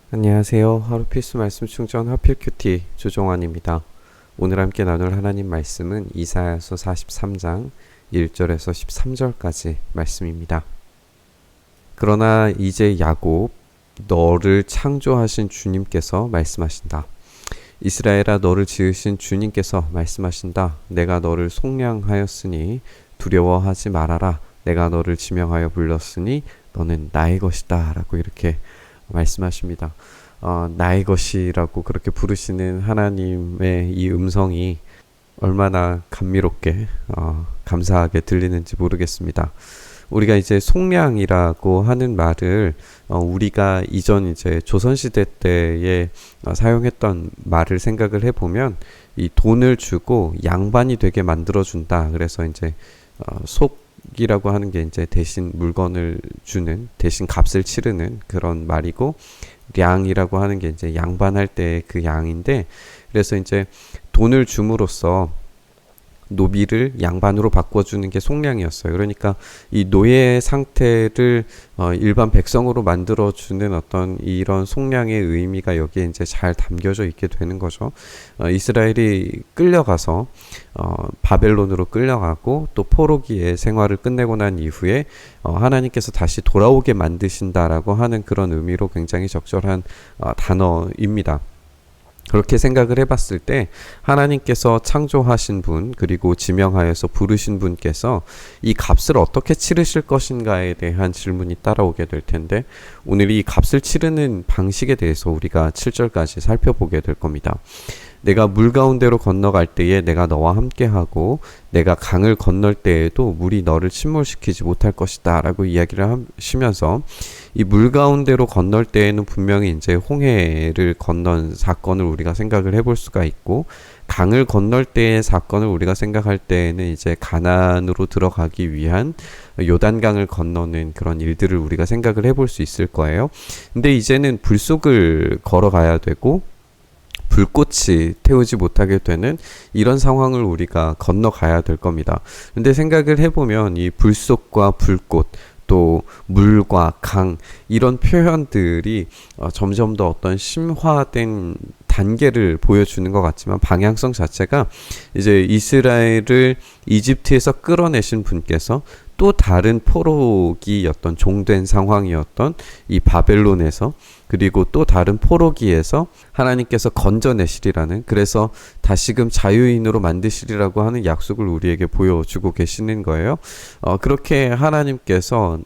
안녕하세요. 하루 필수 말씀 충전 하필 큐티 조종환입니다. 오늘 함께 나눌 하나님 말씀은 이사야서 43장 1절에서 13절까지 말씀입니다. 그러나 이제 야곱 너를 창조하신 주님께서 말씀하신다. 이스라엘아 너를 지으신 주님께서 말씀하신다. 내가 너를 속량하였으니 두려워하지 말아라. 내가 너를 지명하여 불렀으니 너는 나의 것이다. 라고 이렇게 말씀하십니다. 나의 것이라고 그렇게 부르시는 하나님의 이 음성이 얼마나 감미롭게 감사하게 들리는지 모르겠습니다. 우리가 이제 속량이라고 하는 말을 우리가 이전 이제 조선시대 때에 사용했던 말을 생각을 해보면 이 돈을 주고 양반이 되게 만들어준다. 그래서 이제 속이라고 하는 게 이제 대신 물건을 주는, 대신 값을 치르는 그런 말이고, 량이라고 하는 게 이제 양반할 때 그 양인데, 그래서 이제 돈을 줌으로써 노비를 양반으로 바꿔주는 게 속량이었어요. 그러니까 이 노예 상태를 일반 백성으로 만들어주는 어떤 이런 속량의 의미가 여기에 이제 잘 담겨져 있게 되는 거죠. 이스라엘이 끌려가서 바벨론으로 끌려가고 또 포로기의 생활을 끝내고 난 이후에 하나님께서 다시 돌아오게 만드신다라고 하는 그런 의미로 굉장히 적절한 단어입니다. 그렇게 생각을 해봤을 때 하나님께서 창조하신 분 그리고 지명하여서 부르신 분께서 이 값을 어떻게 치르실 것인가에 대한 질문이 따라오게 될 텐데, 오늘 이 값을 치르는 방식에 대해서 우리가 7절까지 살펴보게 될 겁니다. 내가 물 가운데로 건너갈 때에 내가 너와 함께하고 내가 강을 건널 때에도 물이 너를 침몰시키지 못할 것이다 라고 이야기를 하시면서, 이 물 가운데로 건널 때에는 분명히 이제 홍해를 건넌 사건을 우리가 생각을 해볼 수가 있고, 강을 건널 때의 사건을 우리가 생각할 때에는 이제 가나안으로 들어가기 위한 요단강을 건너는 그런 일들을 우리가 생각을 해볼 수 있을 거예요. 근데 이제는 불속을 걸어가야 되고 불꽃이 태우지 못하게 되는 이런 상황을 우리가 건너가야 될 겁니다. 근데 생각을 해보면 이 불속과 불꽃, 또 물과 강, 이런 표현들이 점점 더 어떤 심화된 단계를 보여주는 것 같지만, 방향성 자체가 이제 이스라엘을 이집트에서 끌어내신 분께서 또 다른 포로기였던, 종된 상황이었던 이 바벨론에서, 그리고 또 다른 포로기에서 하나님께서 건져내시리라는, 그래서 다시금 자유인으로 만드시리라고 하는 약속을 우리에게 보여주고 계시는 거예요. 그렇게 하나님께서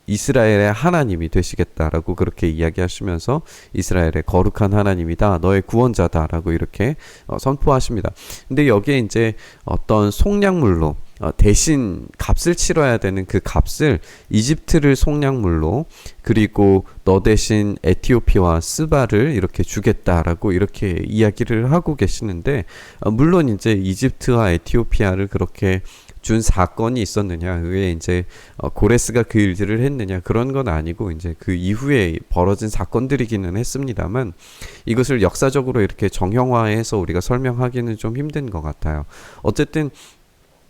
이스라엘의 하나님이 되시겠다라고 그렇게 이야기하시면서 이스라엘의 거룩한 하나님이다, 너의 구원자다라고 이렇게 선포하십니다. 근데 여기에 이제 어떤 속량물로 대신 값을 치러야 되는 그 값을 이집트를 속량물로, 그리고 너 대신 에티오피아와 스바를 이렇게 주겠다라고 이렇게 이야기를 하고 계시는데, 물론 이제 이집트와 에티오피아를 그렇게 준 사건이 있었느냐, 그게 이제 고레스가 그 일들을 했느냐, 그런 건 아니고 이제 그 이후에 벌어진 사건들이기는 했습니다만, 이것을 역사적으로 이렇게 정형화해서 우리가 설명하기는 좀 힘든 것 같아요. 어쨌든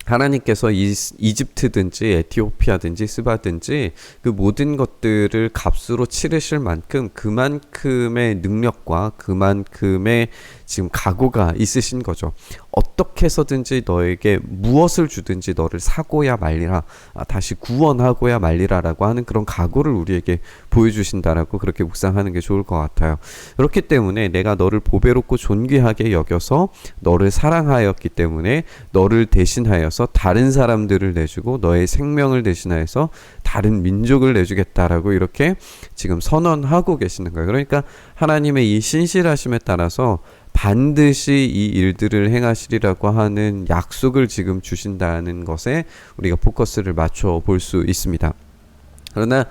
하나님께서 이집트든지 에티오피아든지 스바든지 그 모든 것들을 값으로 치르실 만큼 그만큼의 능력과 그만큼의 지금 각오가 있으신 거죠. 어떻게 해서든지 너에게 무엇을 주든지 너를 사고야 말리라, 다시 구원하고야 말리라라고 하는 그런 각오를 우리에게 보여주신다라고 그렇게 묵상하는 게 좋을 것 같아요. 그렇기 때문에 내가 너를 보배롭고 존귀하게 여겨서 너를 사랑하였기 때문에 너를 대신하여서 다른 사람들을 내주고 너의 생명을 대신하여서 다른 민족을 내주겠다라고 이렇게 지금 선언하고 계시는 거예요. 그러니까 하나님의 이 신실하심에 따라서 반드시 이 일들을 행하시리라고 하는 약속을 지금 주신다는 것에 우리가 포커스를 맞춰 볼 수 있습니다. 그러나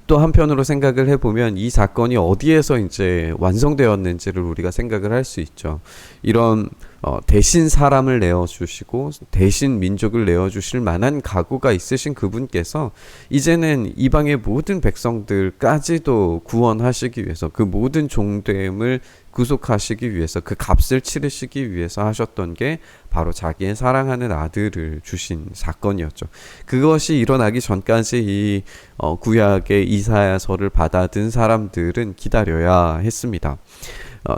또 한편으로 생각을 해보면 이 사건이 어디에서 이제 완성되었는지를 우리가 생각을 할 수 있죠. 이런 대신 사람을 내어주시고 대신 민족을 내어주실 만한 각오가 있으신 그분께서 이제는 이방의 모든 백성들까지도 구원하시기 위해서 그 모든 종됨을 구속하시기 위해서 그 값을 치르시기 위해서 하셨던 게 바로 자기의 사랑하는 아들을 주신 사건이었죠. 그것이 일어나기 전까지 이 구약의 이사야서를 받아든 사람들은 기다려야 했습니다.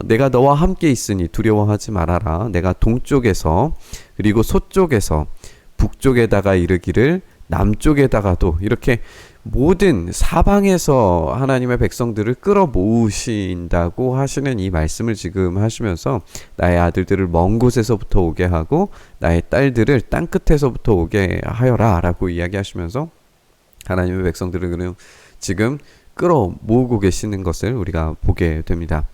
내가 너와 함께 있으니 두려워하지 말아라. 내가 동쪽에서 그리고 서쪽에서 북쪽에다가 이르기를 남쪽에다가도 이렇게 모든 사방에서 하나님의 백성들을 끌어모으신다고 하시는 이 말씀을 지금 하시면서 나의 아들들을 먼 곳에서부터 오게 하고 나의 딸들을 땅 끝에서부터 오게 하여라 라고 이야기하시면서 하나님의 백성들을 지금 끌어모으고 계시는 것을 우리가 보게 됩니다.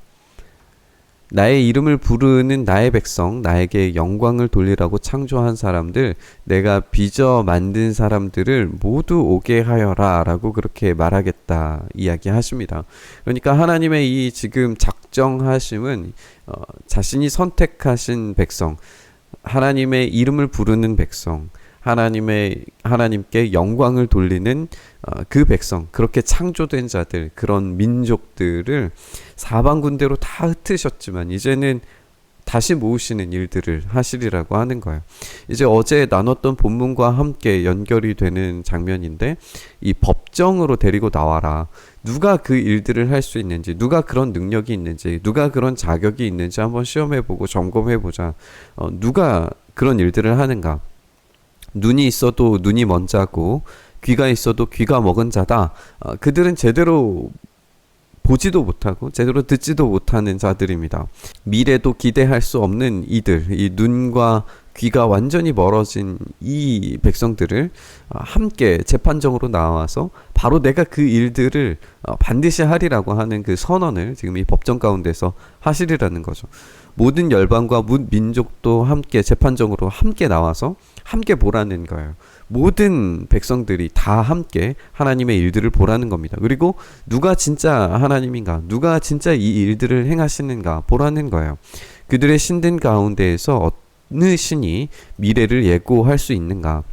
나의 이름을 부르는 나의 백성, 나에게 영광을 돌리라고 창조한 사람들, 내가 빚어 만든 사람들을 모두 오게 하여라 라고 그렇게 말하겠다 이야기하십니다. 그러니까 하나님의 이 지금 작정하심은 자신이 선택하신 백성, 하나님의 이름을 부르는 백성, 하나님께 영광을 돌리는 그 백성, 그렇게 창조된 자들, 그런 민족들을 사방군대로 다 흩으셨지만 이제는 다시 모으시는 일들을 하시리라고 하는 거예요. 이제 어제 나눴던 본문과 함께 연결이 되는 장면인데 이 법정으로 데리고 나와라. 누가 그 일들을 할 수 있는지, 누가 그런 능력이 있는지, 누가 그런 자격이 있는지 한번 시험해보고 점검해보자. 누가 그런 일들을 하는가. 눈이 있어도 눈이 먼 자고 귀가 있어도 귀가 먹은 자다. 그들은 제대로 보지도 못하고 제대로 듣지도 못하는 자들입니다. 미래도 기대할 수 없는 이들, 이 눈과 귀가 완전히 멀어진 이 백성들을 함께 재판정으로 나와서 바로 내가 그 일들을 반드시 하리라고 하는 그 선언을 지금 이 법정 가운데서 하시리라는 거죠. 모든 열방과 민족도 함께 재판정으로 함께 나와서 함께 보라는 거예요. 모든 백성들이 다 함께 하나님의 일들을 보라는 겁니다. 그리고 누가 진짜 하나님인가, 누가 진짜 이 일들을 행하시는가 보라는 거예요. 그들의 신들 가운데에서 어느 신이 미래를 예고할 수 있는가,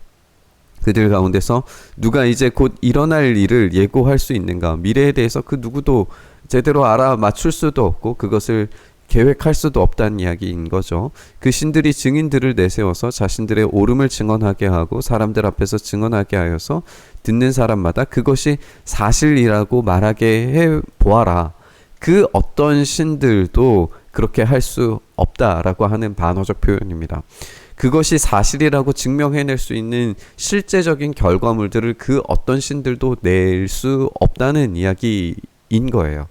그들 가운데서 누가 이제 곧 일어날 일을 예고할 수 있는가, 미래에 대해서 그 누구도 제대로 알아맞출 수도 없고 그것을 계획할 수도 없다는 이야기인 거죠. 그 신들이 증인들을 내세워서 자신들의 옳음을 증언하게 하고 사람들 앞에서 증언하게 하여서 듣는 사람마다 그것이 사실이라고 말하게 해 보아라. 그 어떤 신들도 그렇게 할 수 없다라고 하는 반어적 표현입니다. 그것이 사실이라고 증명해낼 수 있는 실제적인 결과물들을 그 어떤 신들도 낼 수 없다는 이야기인 거예요.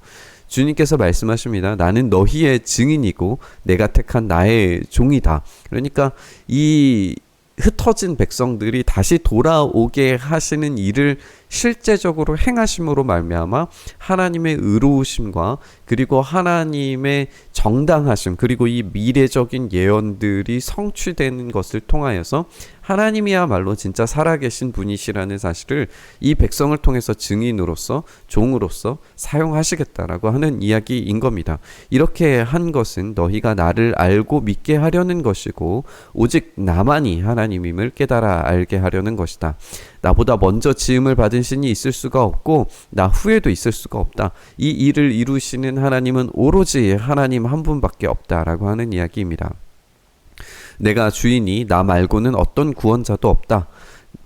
주님께서 말씀하십니다. 나는 너희의 증인이고 내가 택한 나의 종이다. 그러니까 이 흩어진 백성들이 다시 돌아오게 하시는 일을 실제적으로 행하심으로 말미암아 하나님의 의로우심과 그리고 하나님의 정당하심, 그리고 이 미래적인 예언들이 성취되는 것을 통하여서 하나님이야말로 진짜 살아계신 분이시라는 사실을 이 백성을 통해서 증인으로서, 종으로서 사용하시겠다라고 하는 이야기인 겁니다. 이렇게 한 것은 너희가 나를 알고 믿게 하려는 것이고 오직 나만이 하나님임을 깨달아 알게 하려는 것이다. 나보다 먼저 지음을 받은 신이 있을 수가 없고 나 후에도 있을 수가 없다. 이 일을 이루시는 하나님은 오로지 하나님 한 분밖에 없다라고 하는 이야기입니다. 내가 주이니 나 말고는 어떤 구원자도 없다.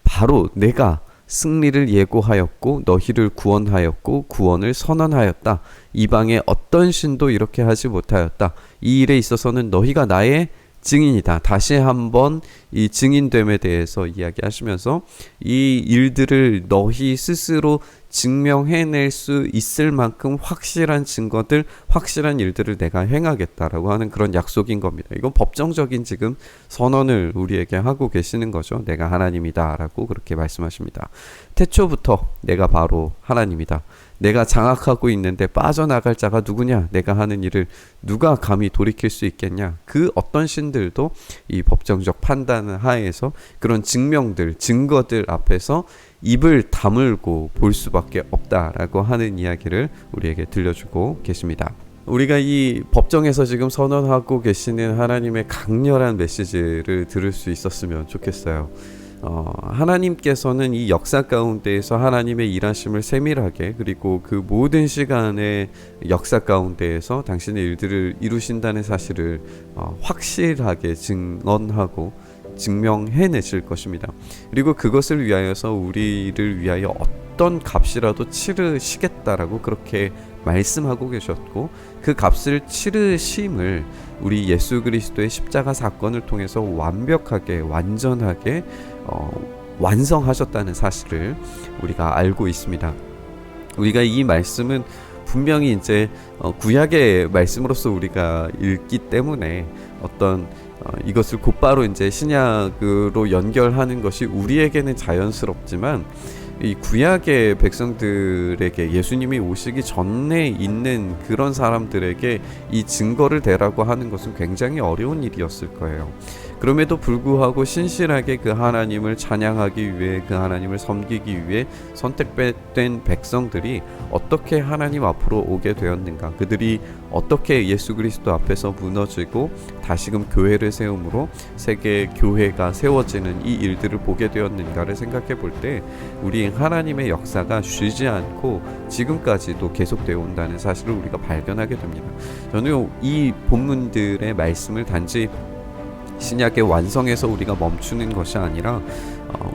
바로 내가 승리를 예고하였고 너희를 구원하였고 구원을 선언하였다. 이방의 어떤 신도 이렇게 하지 못하였다. 이 일에 있어서는 너희가 나의 증인이다. 다시 한번 이 증인됨에 대해서 이야기하시면서 이 일들을 너희 스스로 증명해낼 수 있을 만큼 확실한 증거들, 확실한 일들을 내가 행하겠다라고 하는 그런 약속인 겁니다. 이건 법정적인 지금 선언을 우리에게 하고 계시는 거죠. 내가 하나님이다 라고 그렇게 말씀하십니다. 태초부터 내가 바로 하나님이다. 내가 장악하고 있는데 빠져나갈 자가 누구냐? 내가 하는 일을 누가 감히 돌이킬 수 있겠냐? 그 어떤 신들도 이 법정적 판단 하에서 그런 증명들, 증거들 앞에서 입을 다물고 볼 수밖에 없다라고 하는 이야기를 우리에게 들려주고 계십니다. 우리가 이 법정에서 지금 선언하고 계시는 하나님의 강렬한 메시지를 들을 수 있었으면 좋겠어요. 하나님께서는 이 역사 가운데에서 하나님의 일하심을 세밀하게, 그리고 그 모든 시간의 역사 가운데에서 당신의 일들을 이루신다는 사실을 확실하게 증언하고 증명해내실 것입니다. 그리고 그것을 위하여서 우리를 위하여 어떤 값이라도 치르시겠다라고 그렇게 말씀하고 계셨고, 그 값을 치르심을 우리 예수 그리스도의 십자가 사건을 통해서 완벽하게, 완전하게 완성하셨다는 사실을 우리가 알고 있습니다. 우리가 이 말씀은 분명히 이제 구약의 말씀으로서 우리가 읽기 때문에 이것을 곧바로 이제 신약으로 연결하는 것이 우리에게는 자연스럽지만, 이 구약의 백성들에게, 예수님이 오시기 전에 있는 그런 사람들에게 이 증거를 대라고 하는 것은 굉장히 어려운 일이었을 거예요. 그럼에도 불구하고 신실하게 그 하나님을 찬양하기 위해, 그 하나님을 섬기기 위해 선택된 백성들이 어떻게 하나님 앞으로 오게 되었는가, 그들이 어떻게 예수 그리스도 앞에서 무너지고 다시금 교회를 세움으로 세계 교회가 세워지는 이 일들을 보게 되었는가를 생각해 볼 때, 우리 하나님의 역사가 쉬지 않고 지금까지도 계속되어 온다는 사실을 우리가 발견하게 됩니다. 저는 이 본문들의 말씀을 단지 신약의 완성에서 우리가 멈추는 것이 아니라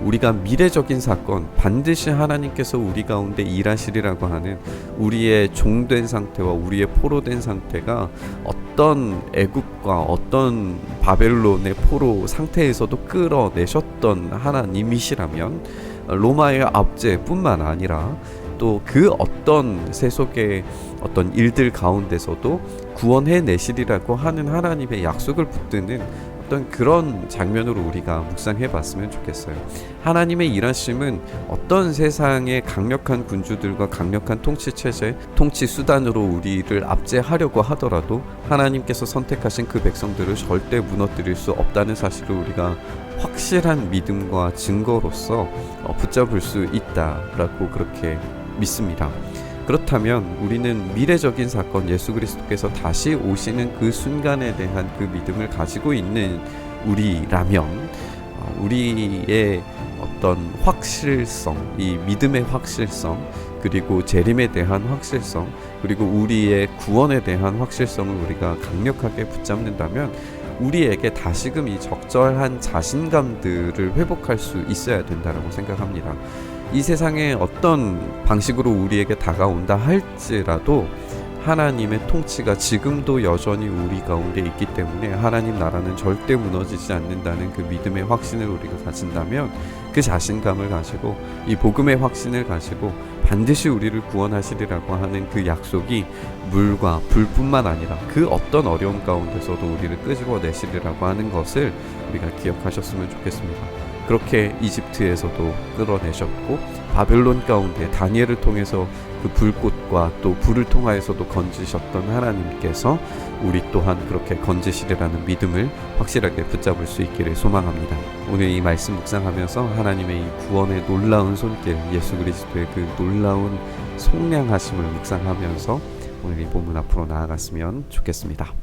우리가 미래적인 사건, 반드시 하나님께서 우리 가운데 일하시리라고 하는 우리의 종된 상태와 우리의 포로된 상태가 어떤 애국과 어떤 바벨론의 포로 상태에서도 끌어내셨던 하나님이시라면, 로마의 압제뿐만 아니라 또 그 어떤 세속의 어떤 일들 가운데서도 구원해 내시리라고 하는 하나님의 약속을 붙드는 어떤 그런 장면으로 우리가 묵상해 봤으면 좋겠어요. 하나님의 일하심은 어떤 세상의 강력한 군주들과 강력한 통치 체제, 통치 수단으로 우리를 압제하려고 하더라도 하나님께서 선택하신 그 백성들을 절대 무너뜨릴 수 없다는 사실을 우리가 확실한 믿음과 증거로서 붙잡을 수 있다라고 그렇게 믿습니다. 그렇다면 우리는 미래적인 사건, 예수 그리스도께서 다시 오시는 그 순간에 대한 그 믿음을 가지고 있는 우리라면, 우리의 어떤 확실성, 이 믿음의 확실성, 그리고 재림에 대한 확실성, 그리고 우리의 구원에 대한 확실성을 우리가 강력하게 붙잡는다면, 우리에게 다시금 이 적절한 자신감들을 회복할 수 있어야 된다고 생각합니다. 이 세상에 어떤 방식으로 우리에게 다가온다 할지라도 하나님의 통치가 지금도 여전히 우리 가운데 있기 때문에 하나님 나라는 절대 무너지지 않는다는 그 믿음의 확신을 우리가 가진다면, 그 자신감을 가지고 이 복음의 확신을 가지고 반드시 우리를 구원하시리라고 하는 그 약속이 물과 불뿐만 아니라 그 어떤 어려움 가운데서도 우리를 끄집어내시리라고 하는 것을 우리가 기억하셨으면 좋겠습니다. 그렇게 이집트에서도 끌어내셨고, 바벨론 가운데 다니엘을 통해서 그 불꽃과 또 불을 통하여서도 건지셨던 하나님께서 우리 또한 그렇게 건지시리라는 믿음을 확실하게 붙잡을 수 있기를 소망합니다. 오늘 이 말씀 묵상하면서 하나님의 이 구원의 놀라운 손길, 예수 그리스도의 그 놀라운 속량하심을 묵상하면서 오늘 이 본문 앞으로 나아갔으면 좋겠습니다.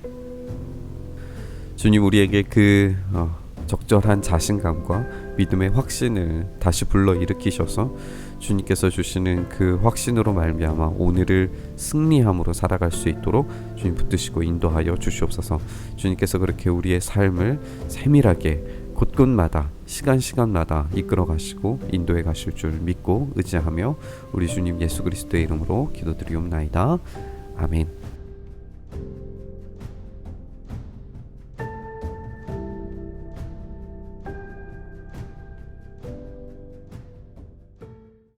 주님, 우리에게 그 적절한 자신감과 믿음의 확신을 다시 불러일으키셔서 주님께서 주시는 그 확신으로 말미암아 오늘을 승리함으로 살아갈 수 있도록 주님 붙드시고 인도하여 주시옵소서. 주님께서 그렇게 우리의 삶을 세밀하게 곳곳마다 시간마다 이끌어 가시고 인도해 가실 줄 믿고 의지하며 우리 주님 예수 그리스도의 이름으로 기도드리옵나이다. 아멘.